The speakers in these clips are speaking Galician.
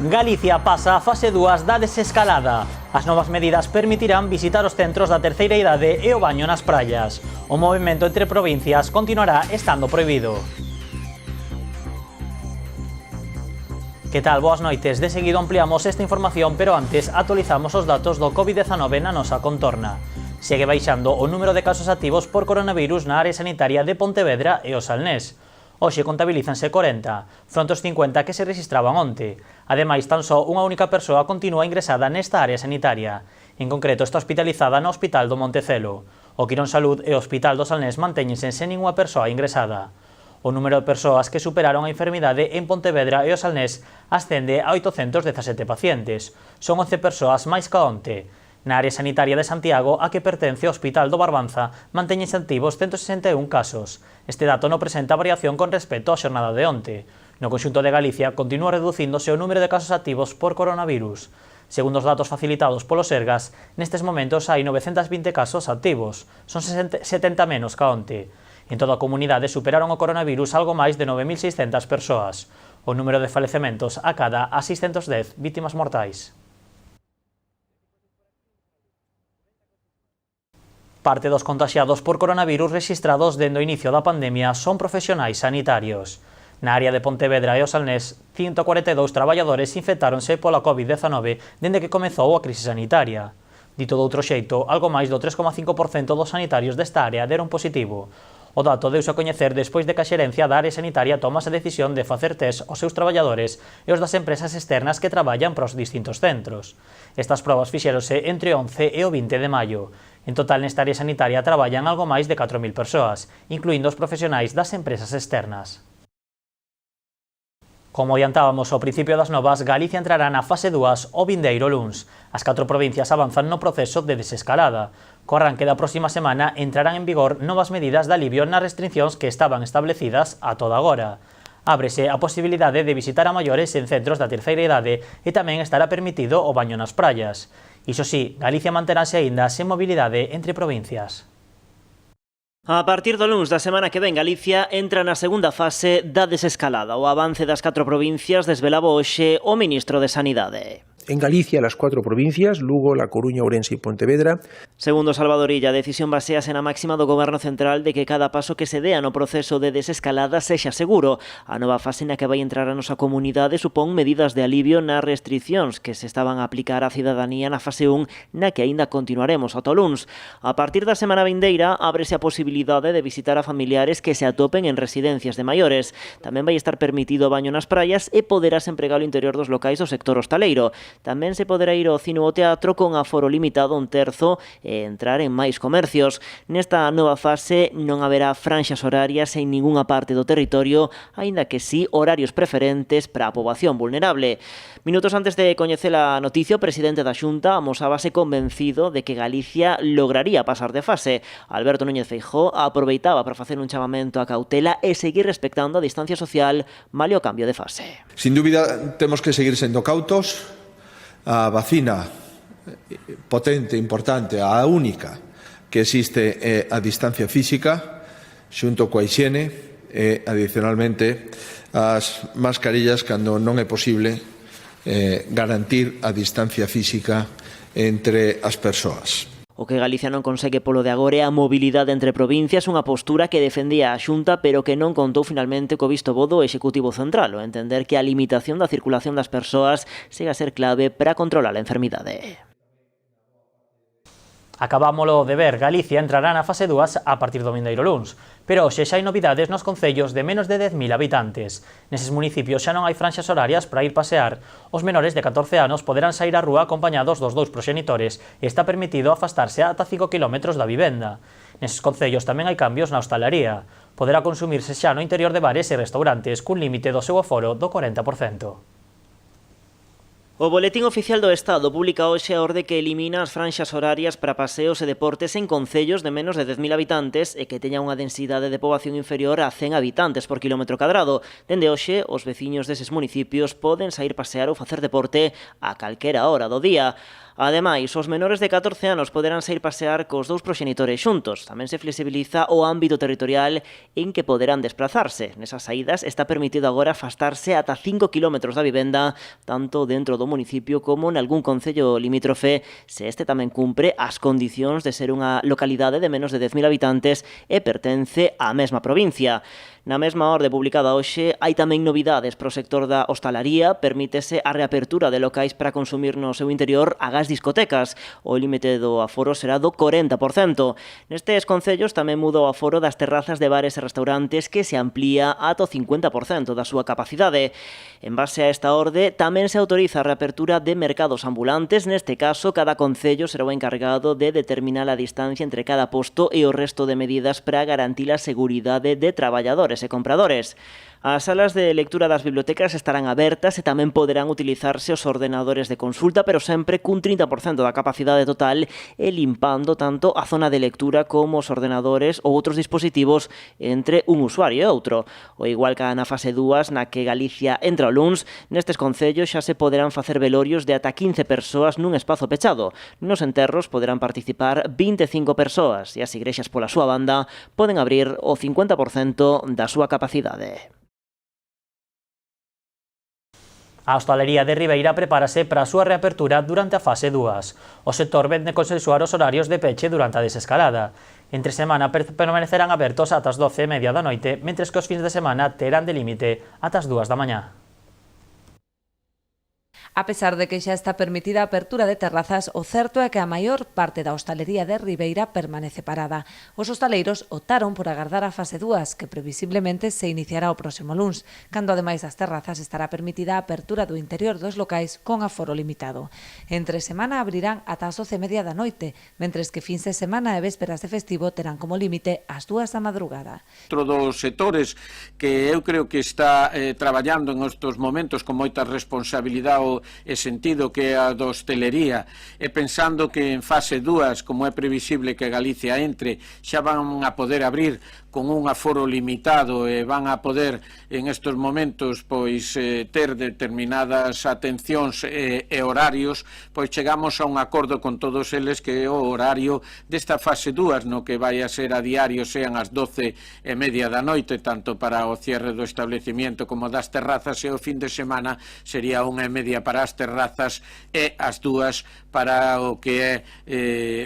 Galicia pasa a fase 2 da desescalada. As novas medidas permitirán visitar os centros da terceira idade e o baño nas praias. O movimento entre provincias continuará estando prohibido. Que tal? Boas noites. De seguido ampliamos esta información, pero antes actualizamos os datos do COVID-19 na nosa contorna. Segue baixando o número de casos activos por coronavirus na área sanitaria de Pontevedra e o Salnés. Hoxe contabilízanse 40, fronte aos 50 que se registraban onte. Ademais, tan só unha única persoa continúa ingresada nesta área sanitaria. En concreto, está hospitalizada no Hospital do Montecelo. O Quirón Salud e o Hospital do Salnés mantéñense sen ninguna persoa ingresada. O número de persoas que superaron a enfermidade en Pontevedra e o Salnés ascende a 817 pacientes. Son 11 persoas máis ca onte. Na área sanitaria de Santiago, a que pertence ao Hospital do Barbanza, mantéñense activos 161 casos. Este dato non presenta variación con respecto á xornada de onte. No conxunto de Galicia, continúa reducíndose o número de casos activos por coronavirus. Segundo os datos facilitados polo Sergas, nestes momentos hai 920 casos activos. Son 70 menos ca onte. En toda a comunidade superaron o coronavirus algo máis de 9.600 persoas. O número de falecementos acada a 610 vítimas mortais. Parte dos contaxiados por coronavirus rexistrados dende o inicio da pandemia son profesionais sanitarios. Na área de Pontevedra e o Salnés, 142 traballadores infectáronse pola COVID-19 dende que comezou a crise sanitaria. Dito de outro xeito, algo máis do 3,5% dos sanitarios desta área deron positivo. O dato deuse a coñecer despois de que a xerencia da área sanitaria tomase a decisión de facer test aos seus traballadores e os das empresas externas que traballan para os distintos centros. Estas probas fixéronse entre o 11 e o 20 de maio. En total, nesta área sanitaria traballan algo máis de 4.000 persoas, incluindo os profesionais das empresas externas. Como adiantábamos ao principio das novas, Galicia entrará na fase 2 o vindeiro luns. As 4 provincias avanzan no proceso de desescalada. Co arranque da próxima semana entrarán en vigor novas medidas de alivio nas restriccións que estaban establecidas a toda agora. Ábrese a posibilidade de visitar a maiores en centros da terceira idade e tamén estará permitido o baño nas praias. Iso sí, Galicia manteránse aínda sen mobilidade entre provincias. A partir do luns da semana que ven, Galicia entra na segunda fase da desescalada. O avance das 4 provincias desvelaba hoxe o ministro de Sanidade. En Galicia, las 4 provincias, Lugo, La Coruña, Ourense e Pontevedra. Segundo Salvador Illa, a decisión basease na máxima do Goberno Central de que cada paso que se dea no proceso de desescalada sexa seguro. A nova fase na que vai entrar a nosa comunidade supón medidas de alivio nas restriccións que se estaban a aplicar á cidadanía na fase 1, na que aínda continuaremos ata o luns. A partir da semana vindeira, ábrese a posibilidade de visitar a familiares que se atopen en residencias de maiores. Tamén vai estar permitido o baño nas praias e poderás empregar o interior dos locais do sector hostaleiro. Tamén se poderá ir ao cine ou ao teatro con aforo limitado a 1/3 e entrar en máis comercios. Nesta nova fase non haberá franxas horarias en ningunha parte do territorio, aínda que sí horarios preferentes para a poboación vulnerable. Minutos antes de coñecer a noticia, o presidente da Xunta amosábase convencido de que Galicia lograría pasar de fase. Alberto Núñez Feijóo aproveitaba para facer un chamamento a cautela e seguir respectando a distancia social malia o cambio de fase. Sin dúbida, temos que seguir sendo cautos. A vacina potente, importante, a única que existe é a distancia física xunto coa hixiene e, adicionalmente, as mascarillas cando non é posible garantir a distancia física entre as persoas. O que Galicia non consegue polo de agora é a mobilidade entre provincias, unha postura que defendía a Xunta, pero que non contou finalmente co visto bo do Executivo Central, o entender que a limitación da circulación das persoas segue a ser clave para controlar a enfermidade. Acabámolo de ver, Galicia entrará na fase 2 a partir do vindeiro luns, pero hoxe xa hai novidades nos concellos de menos de 10.000 habitantes. Neses municipios xa non hai franxas horarias para ir pasear. Os menores de 14 anos poderán sair á rúa acompañados dos 2 proxenitores e está permitido afastarse ata 5 km da vivenda. Neses concellos tamén hai cambios na hostalería. Poderá consumirse xa no interior de bares e restaurantes cun límite do seu aforo do 40%. O Boletín Oficial do Estado publica hoxe a orde que elimina as franxas horarias para paseos e deportes en concellos de menos de 10.000 habitantes e que teña unha densidade de poboación inferior a 100 habitantes por quilómetro cadrado. Dende hoxe, os veciños deses municipios poden sair pasear ou facer deporte a calquera hora do día. Ademais, os menores de 14 anos poderán sair pasear cos dous proxenitores xuntos. Tamén se flexibiliza o ámbito territorial en que poderán desplazarse. Nesas saídas está permitido agora afastarse ata 5 km da vivenda, tanto dentro do municipio como nalgún concello limítrofe, se este tamén cumpre as condicións de ser unha localidade de menos de 10.000 habitantes e pertence á mesma provincia. Na mesma orde publicada hoxe, hai tamén novidades para o sector da hostalaría. Permítese a reapertura de locais para consumir no seu interior agás discotecas. O límite do aforo será do 40%. Nestes concellos tamén muda o aforo das terrazas de bares e restaurantes, que se amplía ata o 50% da súa capacidade. En base a esta orde, tamén se autoriza a reapertura de mercados ambulantes. Neste caso, cada concello será o encargado de determinar a distancia entre cada posto e o resto de medidas para garantir a seguridade de traballadores e compradores. As salas de lectura das bibliotecas estarán abertas e tamén poderán utilizarse os ordenadores de consulta, pero sempre cun 30% da capacidade total e limpando tanto a zona de lectura como os ordenadores ou outros dispositivos entre un usuario e outro. O igual que na fase 2, na que Galicia entra o luns, nestes concellos xa se poderán facer velorios de ata 15 persoas nun espazo pechado. Nos enterros poderán participar 25 persoas e as igrexas pola súa banda poden abrir o 50% da súa capacidade. A hostalería de Ribeira prepárase para a súa reapertura durante a fase 2. O sector vende consensuar os horarios de peche durante a desescalada. Entre semana permanecerán abertos ata as 12:30 da noite, mentres que os fins de semana terán de límite ata as 2 da mañá. A pesar de que xa está permitida a apertura de terrazas, o certo é que a maior parte da hostalería de Ribeira permanece parada. Os hostaleiros optaron por agardar a fase 2, que previsiblemente se iniciará o próximo luns, cando ademais das terrazas estará permitida a apertura do interior dos locais con aforo limitado. Entre semana abrirán ata as 12:30 da noite, mentres que fins de semana e vésperas de festivo terán como límite as 2 da madrugada. Outro dos sectores que eu creo que está traballando en estes momentos con moita responsabilidade e sentido, que é a da hostelería, e pensando que en fase 2, como é previsible que Galicia entre, xa van a poder abrir con un aforo limitado e van a poder en estes momentos pois ter determinadas atencións e horarios, pois chegamos a un acordo con todos eles que o horario desta fase 2, no que vai a ser a diario, sean as 12:30 da noite, tanto para o cierre do establecimiento como das terrazas, e o fin de semana sería 1:30 para as terrazas e as 2 para o que é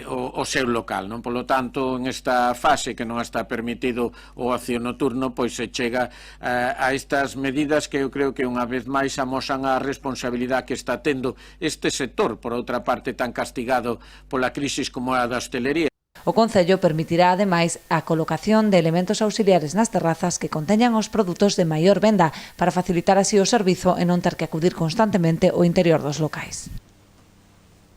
o seu local, non? Polo tanto, en esta fase que non está permitido o ocio nocturno, pois se chega a estas medidas que eu creo que unha vez máis amosan a responsabilidade que está tendo este sector, por outra parte tan castigado pola crisis como a da hostelería. O Concello permitirá, ademais, a colocación de elementos auxiliares nas terrazas que conteñan os produtos de maior venda para facilitar así o servizo e non ter que acudir constantemente ao interior dos locais.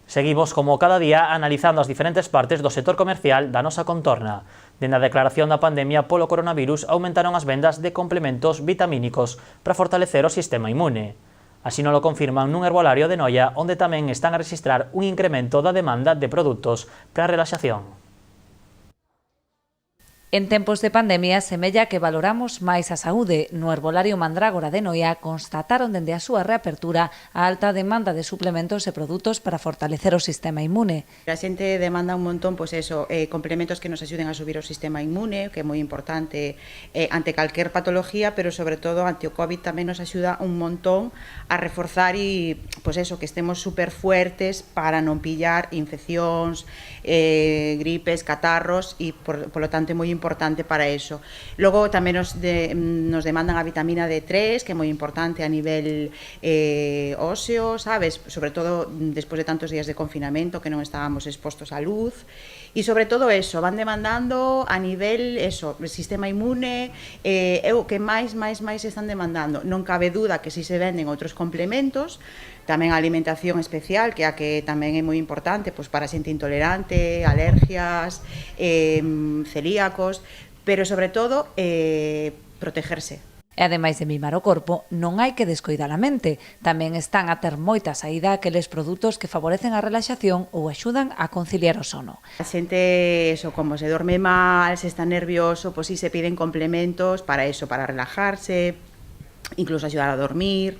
Seguimos, como cada día, analizando as diferentes partes do sector comercial da nosa contorna. Dende a declaración da pandemia polo coronavirus aumentaron as vendas de complementos vitamínicos para fortalecer o sistema inmune. Así non lo confirman nun herbolario de Noia, onde tamén están a rexistrar un incremento da demanda de produtos para a relaxación. En tempos de pandemia, semella que valoramos máis a saúde. No herbolario Mandrágora de Noia constataron dende a súa reapertura a alta demanda de suplementos e produtos para fortalecer o sistema inmune. A xente demanda un montón, pois eso, complementos que nos axuden a subir o sistema inmune, que é moi importante ante calquer patología, pero sobre todo ante o COVID tamén nos axuda un montón a reforzar e, pois eso, que estemos super fuertes para non pillar infeccións, gripes, catarros, e polo tanto é moi importante para eso. Logo tamén nos demandan a vitamina D3, que é moi importante a nivel óseo, sabes? Sobre todo despois de tantos días de confinamento que non estábamos expostos á luz. E sobre todo eso, van demandando a nivel sistema inmune, é o que máis están demandando. Non cabe duda que si se venden outros complementos, tamén a alimentación especial, que a que tamén é moi importante pois para xente intolerante, alergias, celíacos, pero sobre todo protegerse. E ademais de mimar o corpo, non hai que descoidar a mente. Tamén están a ter moita saída aqueles produtos que favorecen a relaxación ou axudan a conciliar o sono. A xente, como se dorme mal, se está nervioso, pois si se piden complementos para eso, para relajarse, incluso axudar a dormir.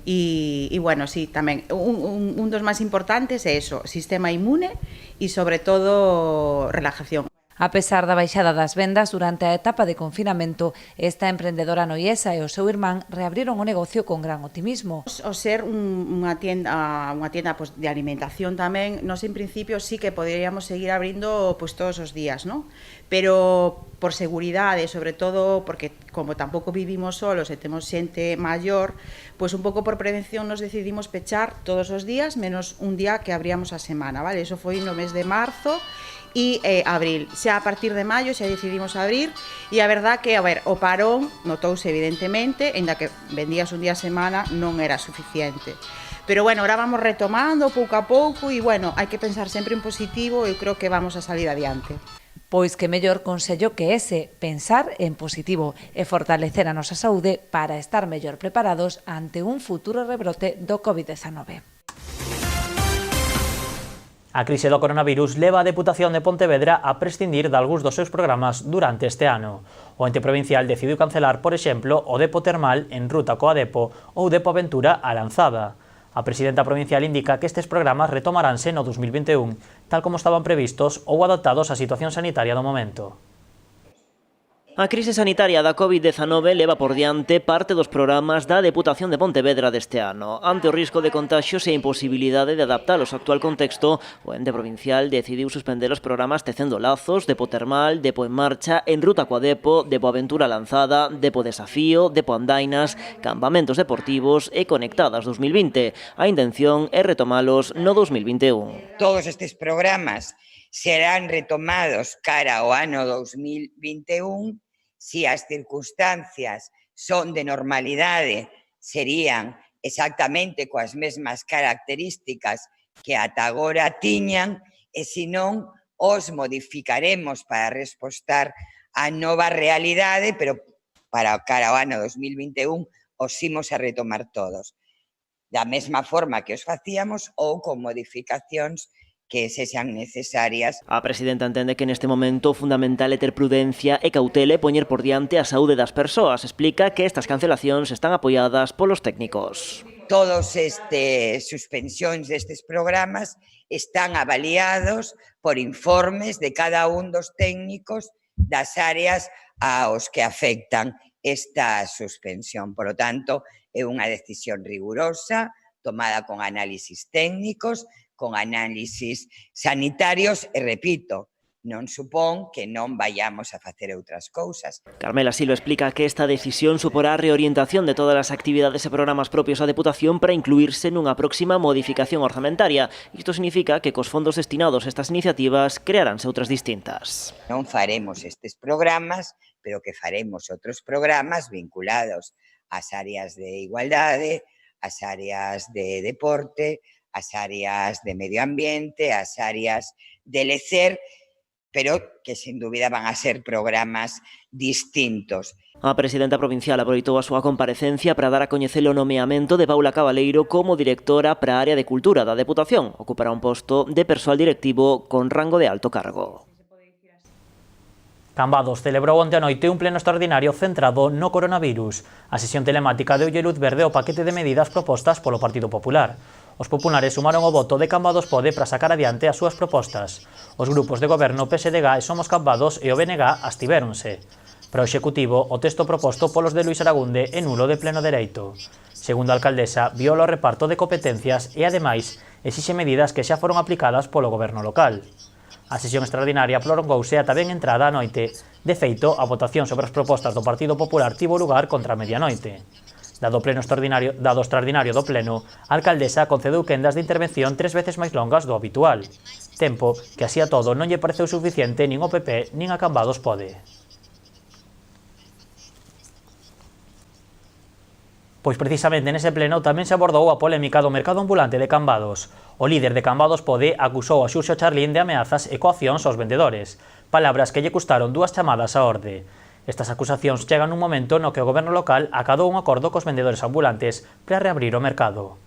E bueno, sí, tamén un dos máis importantes é eso, sistema inmune e sobre todo relajación. A pesar da baixada das vendas durante a etapa de confinamento, esta emprendedora noiesa e o seu irmán reabriron o negocio con gran optimismo. O ser unha tienda pues, de alimentación tamén, nós en principio sí que poderíamos seguir abrindo pues, todos os días, ¿no? Pero por seguridade, sobre todo porque como tampouco vivimos solos e temos xente maior, pues un pouco por prevención nos decidimos pechar todos os días, menos un día que abríamos a semana, vale? Eso foi no mes de marzo e abril. Xa a partir de maio xa decidimos abrir e a verdad que, a ver, o parón notouse evidentemente, ainda que vendías un día a semana non era suficiente. Pero bueno, ahora vamos retomando pouco a pouco e bueno, hai que pensar sempre en positivo e eu creo que vamos a salir adiante. Pois que mellor consello que ese, pensar en positivo e fortalecer a nosa saúde para estar mellor preparados ante un futuro rebrote do COVID-19. A crise do coronavirus leva a Deputación de Pontevedra a prescindir de algúns dos seus programas durante este ano. O ente provincial decidiu cancelar, por exemplo, o Depo Termal en ruta coa Depo ou Depo Aventura a Lanzada. A presidenta provincial indica que estes programas retomaránse no 2021, tal como estaban previstos ou adaptados á situación sanitaria do momento. A crise sanitaria da COVID-19 leva por diante parte dos programas da Deputación de Pontevedra deste ano. Ante o risco de contaxios e a imposibilidade de adaptalos ao actual contexto, o ente provincial decidiu suspender os programas Tecendo Lazos, Depo Termal, Depo en Marcha, En Ruta coa Depo, Depo Aventura Lanzada, Depo Desafío, Depo Andainas, Campamentos Deportivos e Conectadas 2020. A intención é retomalos no 2021. Todos estes programas serán retomados cara ao ano 2021. Si as circunstancias son de normalidade, serían exactamente coas mesmas características que ata agora tiñan, e se non, os modificaremos para respostar á nova realidade, pero para cara ao ano 2021 os imos a retomar todos. Da mesma forma que os facíamos ou con modificacións que sexan necesarias. A presidenta entende que neste momento o fundamental é ter prudencia e cautela e poñer por diante a saúde das persoas. Explica que estas cancelacións están apoiadas polos técnicos. Todos estes suspensións destes programas están avaliados por informes de cada un dos técnicos das áreas aos que afectan esta suspensión. Por lo tanto, é unha decisión rigurosa, tomada con análisis técnicos, con análisis sanitarios e, repito, non supón que non vayamos a facer outras cousas. Carmela Silva explica que esta decisión suporá a reorientación de todas as actividades e programas propios da Deputación para incluírse nunha próxima modificación orzamentaria. Isto significa que cos fondos destinados a estas iniciativas crearánse outras distintas. Non faremos estes programas, pero que faremos outros programas vinculados ás áreas de igualdade, ás áreas de deporte, as áreas de medio ambiente, as áreas de lecer, pero que sin dúbida van a ser programas distintos. A presidenta provincial aproveitou a súa comparecencia para dar a coñecer o nomeamento de Paula Cabaleiro como directora para a área de cultura da Deputación. Ocupará un posto de persoal directivo con rango de alto cargo. Cambados celebrou onte a noite un pleno extraordinario centrado no coronavirus. A sesión telemática deulle luz verde ao paquete de medidas propostas polo Partido Popular. Os populares sumaron o voto de Cambados Pode para sacar adiante as súas propostas. Os grupos de goberno PSDG e Somos Cambados e o BNG abstivéronse. Para o Executivo, o texto proposto polos de Luís Aragunde é nulo de pleno dereito. Segundo a alcaldesa, viola o reparto de competencias e, ademais, exixe medidas que xa foron aplicadas polo goberno local. A sesión extraordinaria prolongouse ata ben entrada a noite. De feito, a votación sobre as propostas do Partido Popular tivo lugar contra a medianoite. Dado o extraordinario do pleno, a alcaldesa concedeu quendas de intervención 3 veces máis longas do habitual. Tempo que, así a todo, non lle pareceu suficiente nin ao PP nin a Cambados Pode. Pois precisamente nese pleno tamén se abordou a polémica do mercado ambulante de Cambados. O líder de Cambados Pode acusou a Xurxo Charlín de ameazas e coaccións aos vendedores, palabras que lle custaron 2 chamadas á orde. Estas acusacións chegan nun momento no que o goberno local acadou un acordo cos vendedores ambulantes para reabrir o mercado.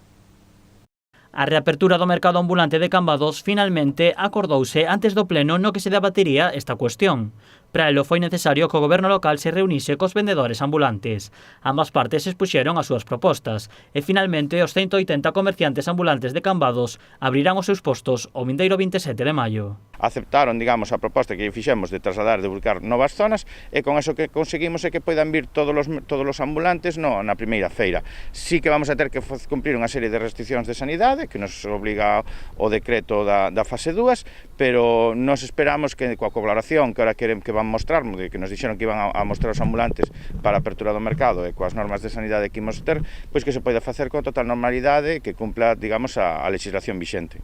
A reapertura do mercado ambulante de Cambados finalmente acordouse antes do pleno no que se debatiría esta cuestión. Para elo foi necesario que o goberno local se reunise cos vendedores ambulantes. Ambas partes expuxeron as súas propostas e finalmente os 180 comerciantes ambulantes de Cambados abrirán os seus postos o vindeiro 27 de maio. Aceptaron, digamos, a proposta que fixemos de trasladar, de buscar novas zonas, e con eso que conseguimos é que poidan vir todos os ambulantes na primeira feira. Sí que vamos a ter que cumprir unha serie de restriccións de sanidade que nos obliga o decreto da fase 2, pero nos esperamos que coa colaboración que ahora que van mostrar, que nos dixeron que iban a mostrar os ambulantes para a apertura do mercado e coas normas de sanidade que imos ter, pois que se poida facer con total normalidade e que cumpla, digamos, a legislación vixente.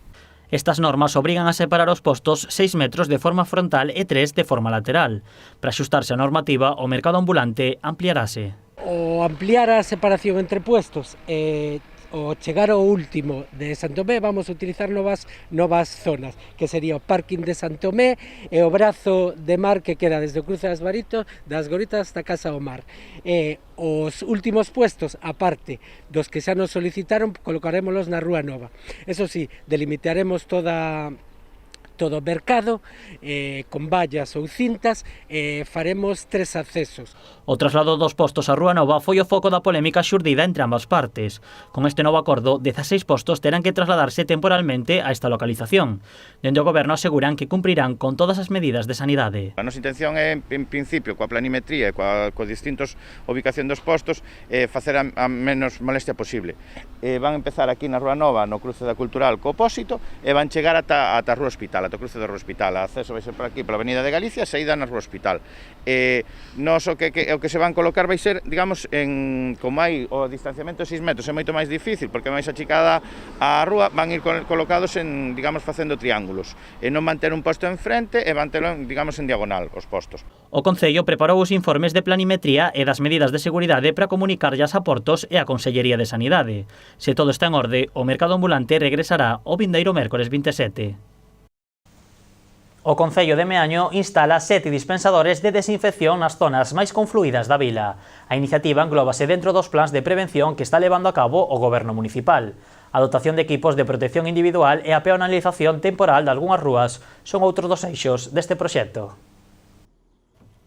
Estas normas obrigan a separar os postos 6 metros de forma frontal e 3 de forma lateral. Para axustarse a normativa, o mercado ambulante ampliarase. O ampliar a separación entre puestos o chegar ao último de Santomé, vamos a utilizar novas zonas, que sería o parking de Santomé e o brazo de mar que queda desde o cruce das Goritas hasta Casa do Mar. Os últimos puestos, aparte dos que xa nos solicitaron, colocarémolos na Rúa Nova. Eso sí, delimitaremos todo o mercado con vallas ou cintas, faremos 3 accesos. O traslado dos postos á Rúa Nova foi o foco da polémica xurdida entre ambas partes. Con este novo acordo, 16 postos terán que trasladarse temporalmente a esta localización. Dende o goberno aseguran que cumprirán con todas as medidas de sanidade. A nosa intención é, en principio, coa planimetría e coa distintos ubicación dos postos, facer a menos molestia posible. Van empezar aquí na Rúa Nova, no cruce da Cultural co Opósito, e van chegar ata a Rúa Hospital, ata o cruce da Rúa Hospital. A acceso vai ser por aquí, pola Avenida de Galicia, saída na Rúa Hospital. O que se van colocar vai ser, digamos, como hai o distanciamento de 6 metros, é moito máis difícil, porque máis achicada a rúa, van ir colocados digamos, facendo triángulos, e non manter un posto enfrente e mantelo, digamos, en diagonal, os postos. O Concello preparou os informes de planimetría e das medidas de seguridade para comunicarllas a Portos e a Consellería de Sanidade. Se todo está en orde, o mercado ambulante regresará o vindeiro mércores 27. O Concello de Meaño instala 7 dispensadores de desinfección nas zonas máis confluídas da vila. A iniciativa englóbase dentro dos plans de prevención que está levando a cabo o Goberno Municipal. A dotación de equipos de protección individual e a peonalización temporal de algunhas rúas son outros dos eixos deste proxecto.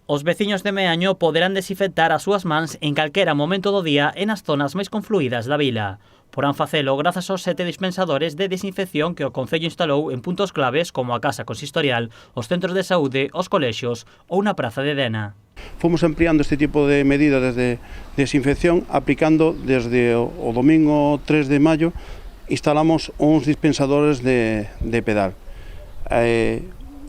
Os veciños de Meaño poderán desinfectar as súas mans en calquera momento do día e nas zonas máis confluídas da vila. Porán facelo grazas aos 7 dispensadores de desinfección que o Concello instalou en puntos claves como a Casa Consistorial, os centros de saúde, os colexios ou na Praza de Dena. Fomos ampliando este tipo de medidas de desinfección, aplicando desde o domingo 3 de maio, instalamos uns dispensadores de pedal.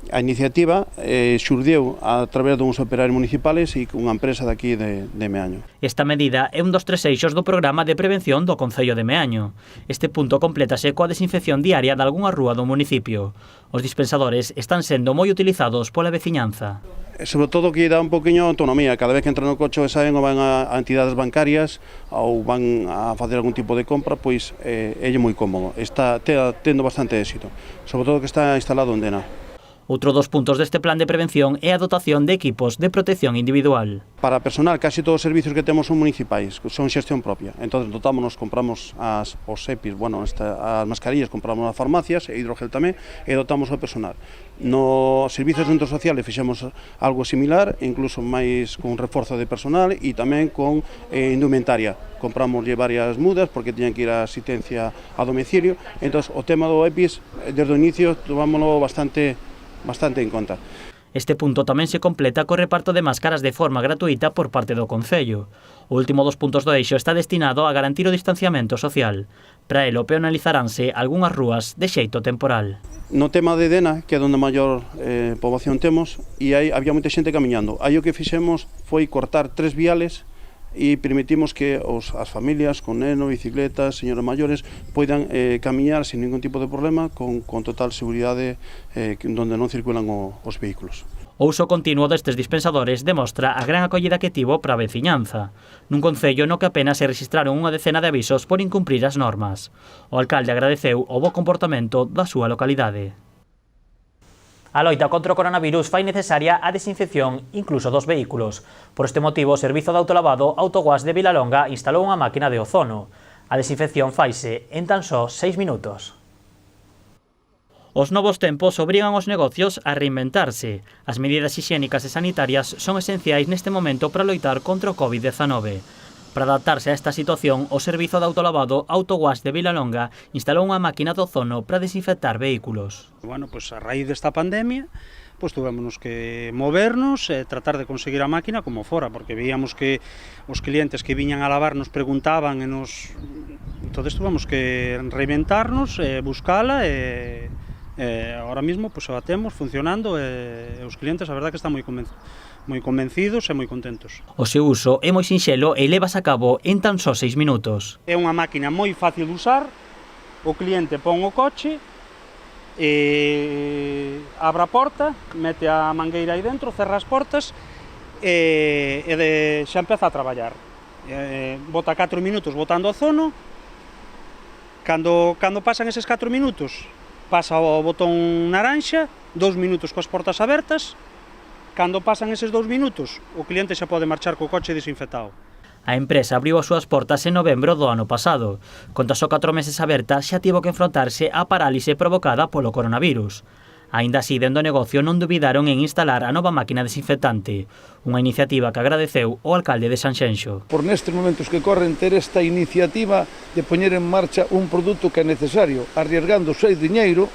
A iniciativa xurdeu a través duns operarios municipales e unha empresa daqui de Meaño. Esta medida é un dos 3 eixos do programa de prevención do Concello de Meaño. Este punto complétase coa desinfección diaria de algunha rúa do municipio. Os dispensadores están sendo moi utilizados pola veciñanza. Sobre todo que dá un poquinho de autonomía. Cada vez que entran no coche e saen ou van a entidades bancarias ou van a facer algún tipo de compra, pois é moi cómodo. Está tendo bastante éxito. Sobre todo que está instalado en Dena. Outro dos puntos deste plan de prevención é a dotación de equipos de protección individual. Para personal, casi todos os servicios que temos son municipais, son xestión propia. Entón, dotámonos, compramos os EPIs, as mascarillas, compramos nas farmacias, e hidrogel tamén, e dotamos o personal. No servicios de centros sociales fixemos algo similar, incluso máis con reforzo de personal e tamén con indumentaria. Compramos varias mudas porque tiñan que ir a asistencia a domicilio. Entón, o tema do EPIs, desde o inicio, tomámoslo bastante en conta. Este punto tamén se completa co reparto de máscaras de forma gratuita por parte do Concello. O último dos puntos do eixo está destinado a garantir o distanciamento social. Para elo peonalizaranse algunhas rúas de xeito temporal. No tema de Dena, que é onde maior poboación temos, e había moita xente camiñando. Aí o que fixemos foi cortar 3 viales e permitimos que as familias con neno, bicicletas, señores maiores poidan camiñar sin ningún tipo de problema con total seguridade onde non circulan os vehículos. O uso continuo destes dispensadores demostra a gran acollida que tivo para a veciñanza, nun concello no que apenas se registraron unha decena de avisos por incumprir as normas. O alcalde agradeceu o bo comportamento da súa localidade. A loita contra o coronavirus fai necesaria a desinfección incluso dos vehículos. Por este motivo, o Servizo de Autolavado Autoguas de Vilalonga instalou unha máquina de ozono. A desinfección faise en tan só 6 minutos. Os novos tempos obrigan os negocios a reinventarse. As medidas hixiénicas e sanitarias son esenciais neste momento para loitar contra o COVID-19. Para adaptarse a esta situación, o Servizo de Autolavado Autowash de Vilalonga instalou unha máquina de ozono para desinfectar vehículos. Bueno, pues a raíz desta pandemia, pues tuvémonos que movernos e tratar de conseguir a máquina como fora, porque veíamos que os clientes que viñan a lavar nos preguntaban e nos... Entonces tuvemos que reinventarnos, buscala e ahora mismo pues a temos funcionando e os clientes a verdade que están moi convencidos e moi contentos. O seu uso é moi sinxelo e levas a cabo en tan só 6 minutos. É unha máquina moi fácil de usar, o cliente pon o coche, abre a porta, mete a mangueira aí dentro, cerra as portas e xa empeza a traballar. Bota 4 minutos botando ozono, cando pasan eses 4 minutos, pasa o botón naranxa, 2 minutos coas portas abertas. Cando pasan eses 2 minutos, o cliente xa pode marchar co coche desinfectado. A empresa abriu as súas portas en novembro do ano pasado. Con tan só 4 meses aberta, xa tivo que enfrontarse á parálise provocada polo coronavirus. Aínda así, dende o negocio non dubidaron en instalar a nova máquina desinfectante, unha iniciativa que agradeceu o alcalde de Sanxenxo. Por nestes momentos que corren ter esta iniciativa de poñer en marcha un produto que é necesario, arriesgando o seu diñeiro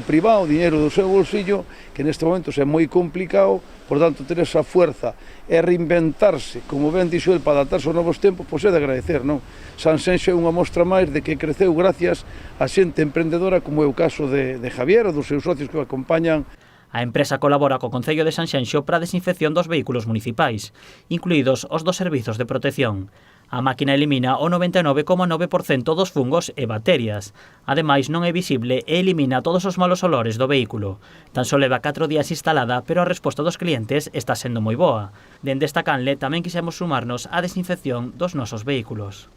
privado, diñeiro do seu bolsillo, que neste momento é moi complicado, por tanto, ter esa fuerza e reinventarse, como ben dixo el, para adaptarse aos novos tempos, pois é de agradecer, non? Sanxenxo é unha mostra máis de que creceu gracias a xente emprendedora, como é o caso de Javier ou dos seus socios que o acompañan. A empresa colabora co Concello de Sanxenxo para a desinfección dos vehículos municipais, incluídos os dos servizos de protección. A máquina elimina o 99,9% dos fungos e bacterias. Ademais, non é visible e elimina todos os malos olores do vehículo. Tan só leva 4 días instalada, pero a resposta dos clientes está sendo moi boa. Dende esta canle tamén quixemos sumarnos á desinfección dos nosos vehículos.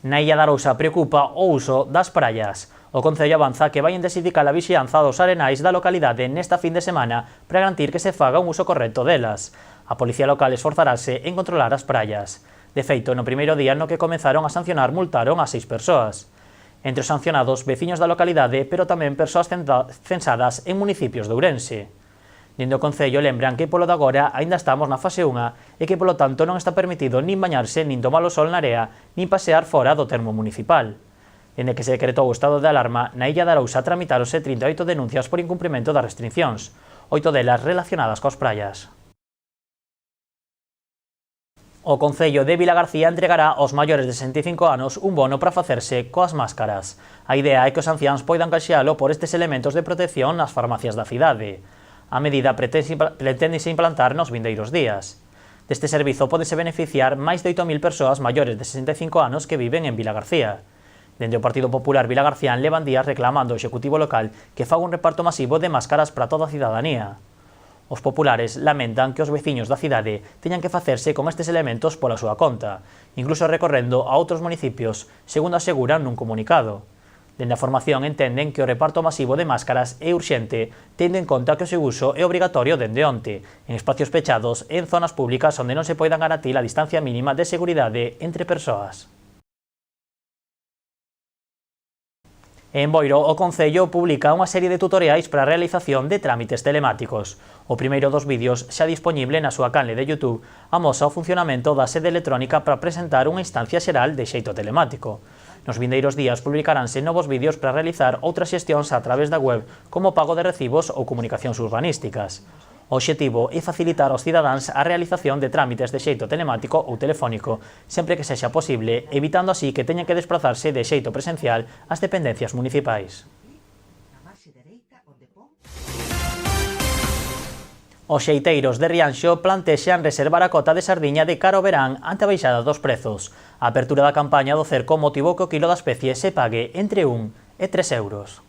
Na Illa da Arousa preocupa o uso das praias. O Concello avanza que vai intensificar a vixianza dos arenais da localidade nesta fin de semana para garantir que se faga un uso correcto delas. A Policía Local esforzarase en controlar as praias. De feito, no primeiro día no que comenzaron a sancionar multaron a 6 persoas. Entre os sancionados, veciños da localidade, pero tamén persoas censadas en municipios de Ourense. Dende o Concello lembran que polo de agora aínda estamos na fase 1 e que polo tanto non está permitido nin bañarse, nin tomar o sol na area, nin pasear fora do termo municipal. Dende que se decretou o estado de alarma, na Illa da Arousa tramitáronse 38 denuncias por incumprimento das restriccións, 8 delas relacionadas coas praias. O Concello de Vilagarcía entregará aos maiores de 65 anos un bono para facerse coas máscaras. A idea é que os anciáns poidan canxealo por estes elementos de protección nas farmacias da cidade. A medida preténdese implantar nos vindeiros días. Deste servizo pódese beneficiar máis de 8.000 persoas maiores de 65 anos que viven en Vilagarcía. Dende o Partido Popular Vilagarcián levan días reclamando ao Executivo local que faga un reparto masivo de máscaras para toda a cidadanía. Os populares lamentan que os veciños da cidade teñan que facerse con estes elementos pola súa conta, incluso recorrendo a outros municipios, segundo aseguran nun comunicado. Dende a formación entenden que o reparto masivo de máscaras é urxente, tendo en conta que o seu uso é obrigatorio dende onte, en espacios pechados e en zonas públicas onde non se poidan garantir a distancia mínima de seguridade entre persoas. En Boiro, o Concello publica unha serie de tutoriais para a realización de trámites telemáticos. O primeiro dos vídeos, xa dispoñible na súa canle de YouTube, amosa o funcionamento da sede electrónica para presentar unha instancia xeral de xeito telemático. Nos vindeiros días publicaránse novos vídeos para realizar outras xestións a través da web, como pago de recibos ou comunicacións urbanísticas. O obxectivo é facilitar aos cidadáns a realización de trámites de xeito telemático ou telefónico, sempre que sexa posible, evitando así que teñan que desplazarse de xeito presencial ás dependencias municipais. Os xeiteiros de Rianxo plantexan reservar a cota de sardiña de cara ao verán ante a baixada dos prezos. A apertura da campaña do cerco motivou que o quilo da especie se pague entre 1 e 3 euros.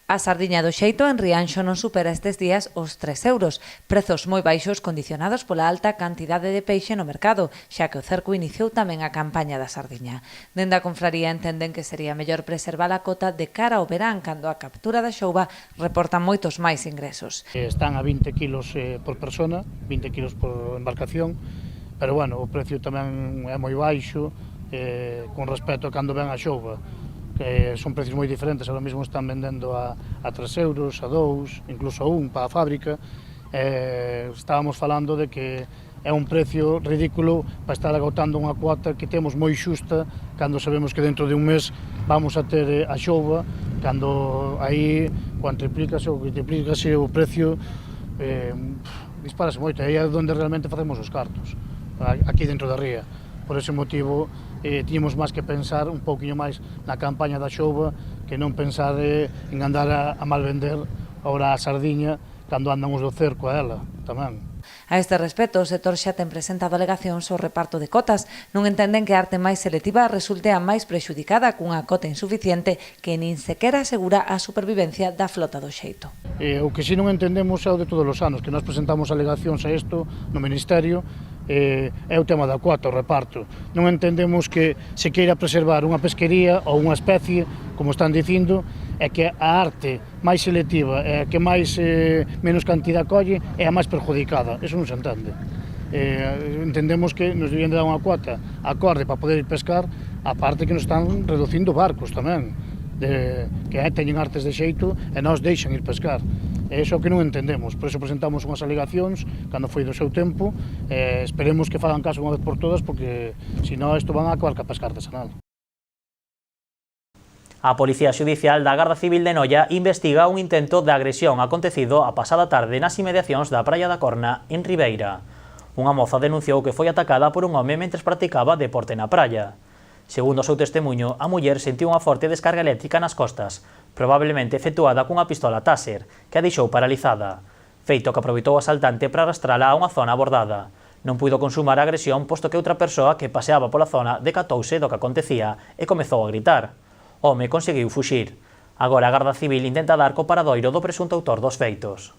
A sardiña do xeito en Rianxo non supera estes días os 3 euros, prezos moi baixos condicionados pola alta cantidade de peixe no mercado, xa que o cerco iniciou tamén a campaña da sardiña. Dende a confraría entenden que sería mellor preservar a cota de cara ao verán, cando a captura da xouba reporta moitos máis ingresos. Están a 20 kilos por persona, 20 kilos por embarcación, pero bueno, o precio tamén é moi baixo con respecto a cando ven a xouba. que son precios moi diferentes, ahora mesmo están vendendo a 3 euros, a 2, incluso a 1 para a fábrica. Estábamos falando de que é un precio ridículo para estar agotando unha cuota que temos moi xusta cando sabemos que dentro de un mes vamos a ter a xouba, cando aí cuantriplicase ou quintriplicase o precio, disparase moito, aí é onde realmente facemos os cartos, aquí dentro da ría. Por ese motivo, tiñemos máis que pensar un pouquinho máis na campaña da xouba que non pensar en andar a malvender ahora a sardiña cando andamos do cerco a ela tamén. A este respecto, o sector xa ten presentado alegacións ao reparto de cotas. Non entenden que a arte máis selectiva resulte a máis prexudicada cunha cota insuficiente que nin sequera asegura a supervivencia da flota do xeito. O que si non entendemos é o de todos os anos, que nós presentamos alegacións a isto no Ministerio, é o tema da cuota, o reparto. Non entendemos que se queira preservar unha pesquería ou unha especie, como están dicindo, é que a arte máis selectiva e que máis menos cantidad colle é a máis perjudicada. Eso non se entende. Entendemos que nos debían de dar unha cuota acorde para poder ir pescar, a parte que nos están reducindo barcos tamén, que teñen artes de xeito e nos deixan ir pescar. É iso que non entendemos, por iso presentamos unhas alegacións cando foi do seu tempo, esperemos que fagan caso unha vez por todas, porque senón isto van a acabar ca pesca artesanal. A Policía Xudicial da Garda Civil de Noia investiga un intento de agresión acontecido a pasada tarde nas inmediacións da Praia da Corna, en Ribeira. Unha moza denunciou que foi atacada por un home mentres practicaba deporte na praia. Segundo o seu testemunho, a muller sentiu unha forte descarga eléctrica nas costas, probablemente efectuada cunha pistola Taser, que a deixou paralizada. Feito que aproveitou o asaltante para arrastrala a unha zona abordada. Non puido consumar a agresión posto que outra persoa que paseaba pola zona decatouse do que acontecía e comezou a gritar. O home conseguiu fuxir. Agora a Garda Civil intenta dar co paradoiro do presunto autor dos feitos.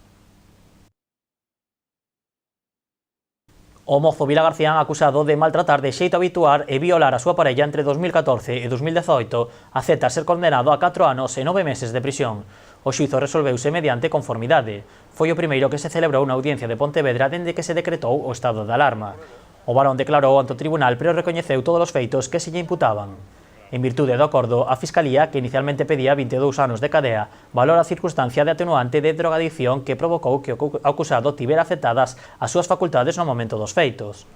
O mozo Vilagarcía acusado de maltratar de xeito habitual e violar a súa parella entre 2014 e 2018 acepta ser condenado a 4 anos e 9 meses de prisión. O xuízo resolveuse mediante conformidade. Foi o primeiro que se celebrou na audiencia de Pontevedra dende que se decretou o estado de alarma. O varón declarou ante o tribunal pero recoñeceu todos os feitos que se lle imputaban. En virtude do acordo, a Fiscalía, que inicialmente pedía 22 anos de cadea, valora a circunstancia de atenuante de drogadicción que provocou que o acusado tivera afectadas as súas facultades no momento dos feitos.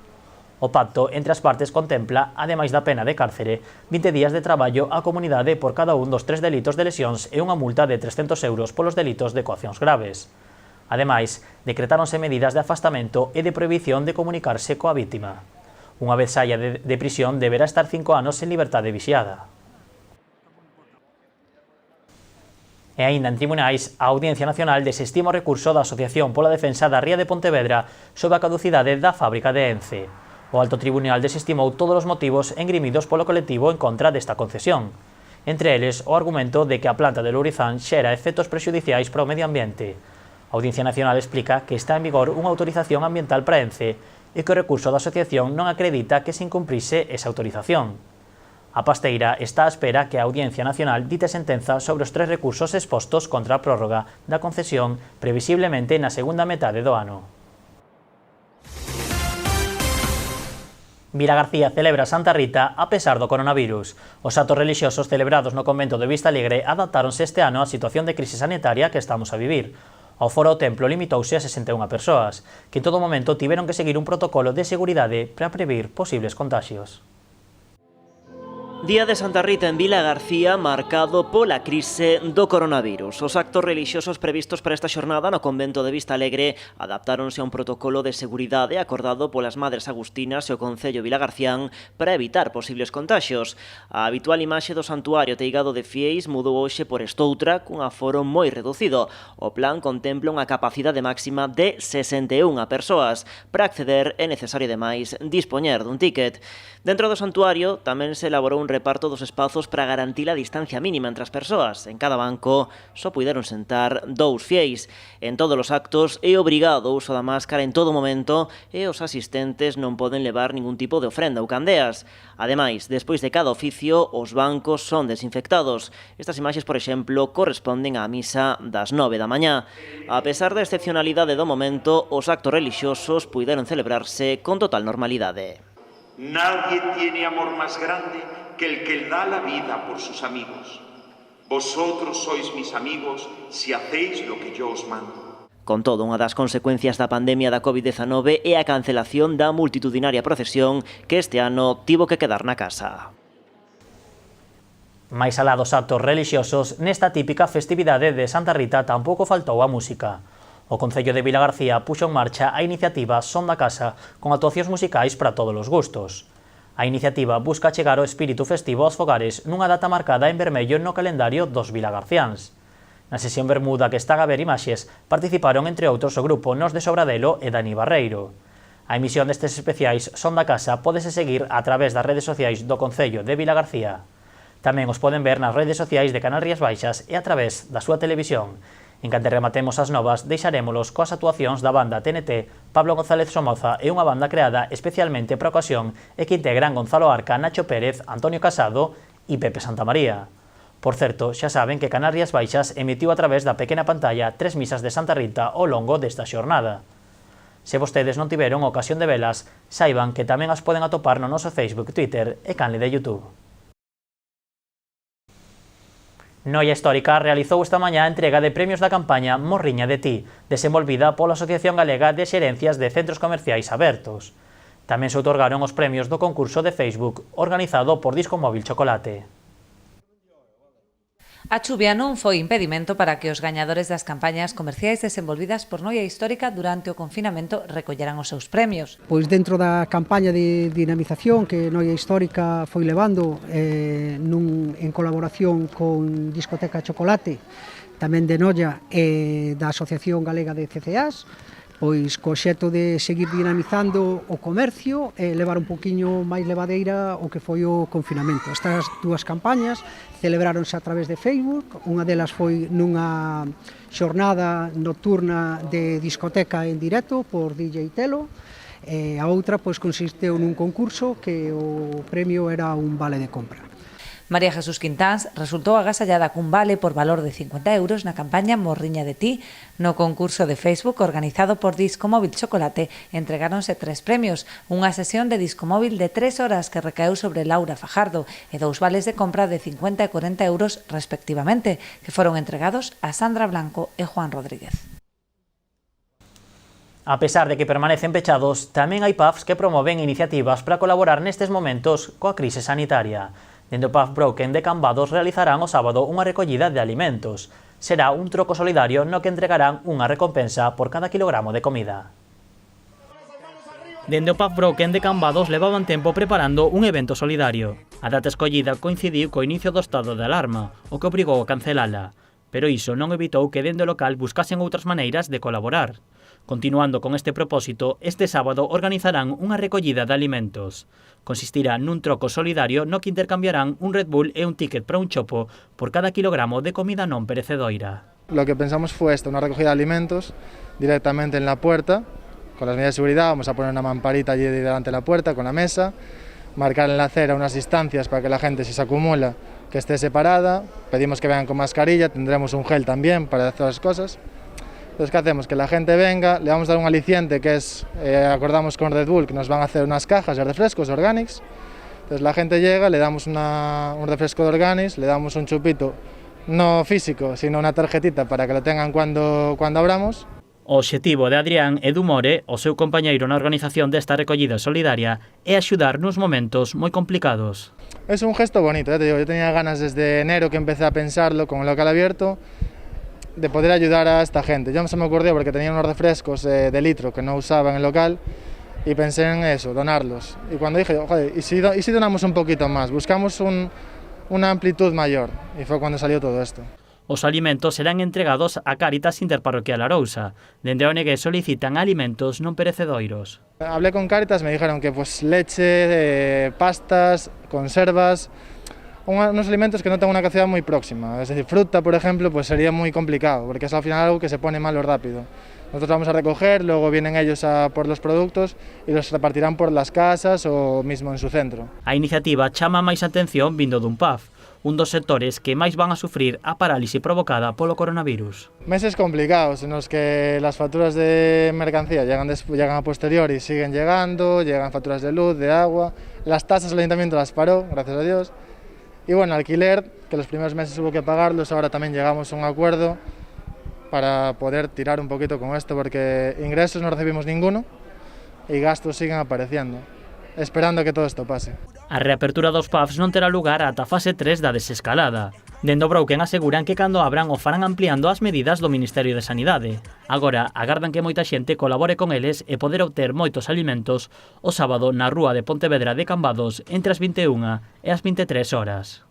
O pacto entre as partes contempla, ademais da pena de cárcere, 20 días de traballo á comunidade por cada un dos 3 delitos de lesións e unha multa de 300 euros polos delitos de coaccións graves. Ademais, decretáronse medidas de afastamento e de prohibición de comunicarse coa vítima. Unha vez saia de prisión, deberá estar 5 anos en liberdade vixiada. E aínda en tribunais, a Audiencia Nacional desestima o recurso da Asociación pola Defensa da Ría de Pontevedra sobre a caducidade da fábrica de Ence. O Alto Tribunal desestimou todos os motivos engrimidos polo colectivo en contra desta concesión. Entre eles, o argumento de que a planta de Lourizán xera efectos prexudiciais para o medio ambiente. A Audiencia Nacional explica que está en vigor unha autorización ambiental para Ence e que o recurso da asociación non acredita que se incumprise esa autorización. A pasteira está á espera que a Audiencia Nacional dite sentenza sobre os 3 recursos expostos contra a prórroga da concesión previsiblemente na segunda metade do ano. Vilagarcía celebra Santa Rita a pesar do coronavirus. Os actos relixiosos celebrados no convento de Vistalegre adaptáronse este ano á situación de crise sanitaria que estamos a vivir. O foro ao templo limitouse a 61 persoas, que en todo momento tiveron que seguir un protocolo de seguridade para prever posibles contaxios. Día de Santa Rita en Vilagarcía marcado pola crise do coronavirus. Os actos relixiosos previstos para esta xornada no convento de Vistalegre adaptáronse a un protocolo de seguridade acordado polas Madres Agustinas e o Concello Vilagarcián para evitar posibles contaxios. A habitual imaxe do santuario teigado de fieis mudou hoxe por estoutra cun aforo moi reducido. O plan contempla unha capacidade máxima de 61 persoas. Para acceder é necesario ademais dispoñer dun ticket. Dentro do santuario tamén se elaborou un reparto dos espazos para garantir a distancia mínima entre as persoas. En cada banco só puideron sentar 2 fieis. En todos os actos é obrigado o uso da máscara en todo momento e os asistentes non poden levar ningún tipo de ofrenda ou candeas. Ademais, despois de cada oficio, os bancos son desinfectados. Estas imaxes, por exemplo, corresponden á misa das 9 da mañá. A pesar da excepcionalidade do momento, os actos relixiosos puideron celebrarse con total normalidade. Nadie tiene amor más grande que el que da la vida por sus amigos. Vosotros sois mis amigos si hacéis lo que yo os mando. Con todo, unha das consecuencias da pandemia da COVID-19 é a cancelación da multitudinaria procesión que este ano tivo que quedar na casa. Mais alá dos actos relixiosos, nesta típica festividade de Santa Rita tampouco faltou a música. O Concello de Vilagarcía puxo en marcha a iniciativa Son da Casa con actuacións musicais para todos os gustos. A iniciativa busca chegar o espírito festivo aos fogares nunha data marcada en vermello no calendario dos vilagarciáns. Na sesión bermuda que está a ver imaxes participaron entre outros o grupo Nos de Sobradelo e Dani Barreiro. A emisión destes especiais Son da Casa pódese seguir a través das redes sociais do Concello de Vilagarcía. Tamén os poden ver nas redes sociais de Canal Rías Baixas e a través da súa televisión. En cante rematemos as novas, deixarémolos coas actuacións da banda TNT, Pablo González Somoza e unha banda creada especialmente para a ocasión e que integran Gonzalo Arca, Nacho Pérez, Antonio Casado e Pepe Santamaría. Por certo, xa saben que Canal Rías Baixas emitiu a través da pequena pantalla 3 misas de Santa Rita ao longo desta xornada. Se vostedes non tiveron ocasión de velas, saiban que tamén as poden atopar no noso Facebook, Twitter e canle de YouTube. Noia Histórica realizou esta mañá a entrega de premios da campaña Morriña de Ti, desenvolvida pola Asociación Galega de Xerencias de Centros Comerciais Abertos. Tamén se outorgaron os premios do concurso de Facebook organizado por Discomóvil Chocolate. A chuvia non foi impedimento para que os gañadores das campañas comerciais desenvolvidas por Noia Histórica durante o confinamento recolleran os seus premios. Pois dentro da campaña de dinamización que Noia Histórica foi levando en colaboración con Discoteca Chocolate, tamén de Noia e da Asociación Galega de CCAs, pois co xeto de seguir dinamizando o comercio e levar un poquinho máis levadeira o que foi o confinamento. Estas dúas campañas celebráronse a través de Facebook, unha delas foi nunha xornada nocturna de discoteca en directo por DJ Telo, e a outra pois consisteu nun concurso que o premio era un vale de compra. María Jesús Quintáns resultou agasallada cun vale por valor de 50 euros na campaña Morriña de Ti. No concurso de Facebook organizado por Discomóvil Chocolate entregáronse 3 premios, unha sesión de Discomóvil de 3 horas que recaeu sobre Laura Fajardo e 2 vales de compra de 50 e 40 euros respectivamente, que foron entregados a Sandra Blanco e Juan Rodríguez. A pesar de que permanecen pechados, tamén hai pubs que promoven iniciativas para colaborar nestes momentos coa crise sanitaria. Dende o Pub Broken de Cambados realizarán o sábado unha recollida de alimentos. Será un troco solidario no que entregarán unha recompensa por cada kilogramo de comida. Dende o Pub Broken de Cambados levaban tempo preparando un evento solidario. A data escollida coincidiu co inicio do estado de alarma, o que obrigou a cancelala. Pero iso non evitou que dende o local buscasen outras maneiras de colaborar. Continuando con este propósito, este sábado organizarán unha recollida de alimentos. Consistirá nun troco solidario no que intercambiarán un Red Bull e un ticket para un chopo por cada kilogramo de comida non perecedoira. Lo que pensamos fue esto, una recogida de alimentos directamente en la puerta, con las medidas de seguridad. Vamos a poner una mamparita allí delante de la puerta con la mesa, marcar en la acera unas distancias para que la gente, si se acumula, que esté separada. Pedimos que vengan con mascarilla, tendremos un gel también para hacer las cosas. Entonces, ¿qué hacemos? Que la gente venga, le vamos a dar un aliciente que es, acordamos con Red Bull, que nos van a hacer unas cajas de refrescos organics. Entonces la gente llega, le damos un refresco de organics, le damos un chupito, no físico, sino una tarjetita para que lo tengan cuando abramos. O obxectivo de Adrián e do More, o seu compañeiro na organización desta recollida solidaria, é axudar nos momentos moi complicados. Es un gesto bonito, te digo, yo tenía ganas desde enero que empecé a pensarlo con el local abierto, de poder ayudar a esta gente. Yo se me ocurrió porque tenía unos refrescos de litro que no usaba en el local y pensé en eso, donarlos. Y cuando dije, joder, ¿y si donamos un poquito más? Buscamos una amplitud mayor y fue cuando salió todo esto. Os alimentos serán entregados a Cáritas Interparroquial Arousa, dende onde que solicitan alimentos non perecedoiros. Hablé con Cáritas, me dijeron que pues leche, pastas, conservas, unos alimentos que no tengan una caducidad muy próxima. Es decir, fruta, por ejemplo, pues sería muy complicado, porque es al final algo que se pone malo rápido. Nosotros vamos a recoger, luego vienen ellos a por los productos y los repartirán por las casas o mismo en su centro. A iniciativa chama máis atención vindo dun pub, un dos sectores que máis van a sufrir a parálise provocada polo coronavirus. Meses complicados en los que las facturas de mercancía llegan a posteriori y siguen llegando, llegan facturas de luz, de agua, las tasas el ayuntamiento las paró, gracias a Dios. Y bueno, alquiler, que los primeros meses hubo que pagarlos, ahora también llegamos a un acuerdo para poder tirar un poquito con esto, porque ingresos no recibimos ninguno y gastos siguen apareciendo, esperando que todo esto pase. A reapertura dos pubs non terá lugar ata a fase 3 da desescalada. Dende o Brauquen aseguran que cando abran o farán ampliando as medidas do Ministerio de Sanidade. Agora, agardan que moita xente colabore con eles e poder obter moitos alimentos o sábado na rúa de Pontevedra de Cambados entre as 21 e as 23 horas.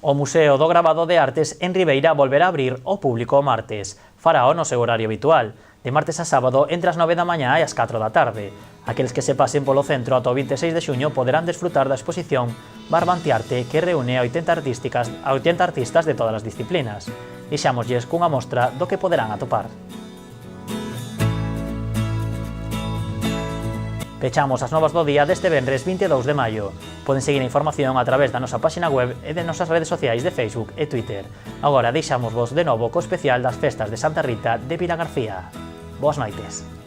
O Museo do Gravado de Artes en Ribeira volverá a abrir ao público o martes. Farao no seu horario habitual, de martes a sábado entre as 9 da mañá e as 4 da tarde. Aqueles que se pasen polo centro ata o 26 de xuño poderán desfrutar da exposición Barbantiarte, que reúne a 80 artistas de todas as disciplinas. Deixámoslles cunha mostra do que poderán atopar. Pechamos as novas do día deste venres 22 de maio. Poden seguir a información a través da nosa páxina web e de nosas redes sociais de Facebook e Twitter. Agora deixámosvos de novo co especial das festas de Santa Rita de Vilagarcía. Boas noites.